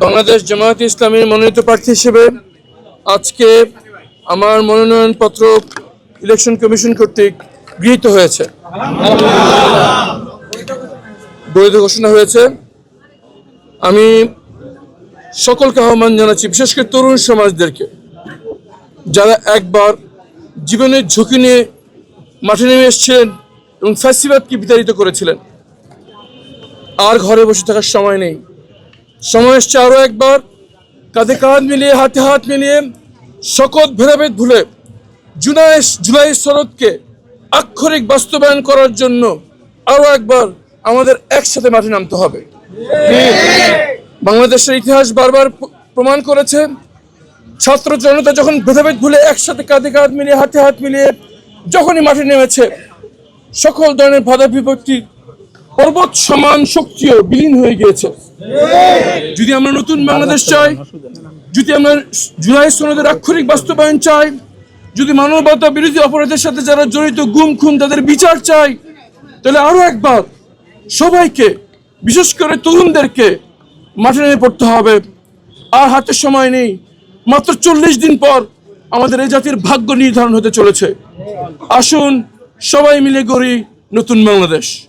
বাংলাদেশ জামায়াতে ইসলামীর মনোনীত প্রার্থী হিসেবে আজকে আমার মনোনয়নপত্র ইলেকশন কমিশন কর্তৃক গৃহীত হয়েছে, বৈধ ঘোষণা হয়েছে। আমি সকলকে আহ্বান জানাচ্ছি, বিশেষ করে তরুণ সমাজদেরকে, যারা একবার জীবনের ঝুঁকি নিয়ে মাঠে নেমে এসেছিলেন এবং ফ্যাসিবাদকে বিতাড়িত করেছিলেন। আর ঘরে বসে থাকার সময় নেই, সময় এসছে আরও একবার কাঁধে কাঁধ মিলিয়ে, হাতে হাত মিলিয়ে, সকল ভেদাভেদ ভুলে জুলাই সনদকে আক্ষরিক বাস্তবায়ন করার জন্য আরও একবার আমাদের একসাথে মাঠে নামতে হবে। বাংলাদেশের ইতিহাস বারবার প্রমাণ করেছে, ছাত্র জনতা যখন ভেদাভেদ ভুলে একসাথে কাঁধে কাঁধ মিলিয়ে, হাতে হাত মিলিয়ে যখনই মাঠে নেমেছে, সকল ধরনের বাধা বিপত্তি পর্বত সমান শক্তিও বিলীন হয়ে গিয়েছে। যদি আমরা নতুন বাংলাদেশ চাই, যদি আমরা জুলাই সনদের আক্ষরিক বাস্তবায়ন চাই, যদি মানবতা বিরোধী অপরাধের সাথে যারা জড়িত গুম খুন তাদের বিচার চাই, তাহলে আরো একবার সবাইকে, বিশেষ করে তরুণদেরকে মাঠে নেমে পড়তে হবে। আর হাতে সময় নেই, মাত্র 40 দিন পর আমাদের এই জাতির ভাগ্য নির্ধারণ হতে চলেছে। আসুন সবাই মিলে গড়ি নতুন বাংলাদেশ।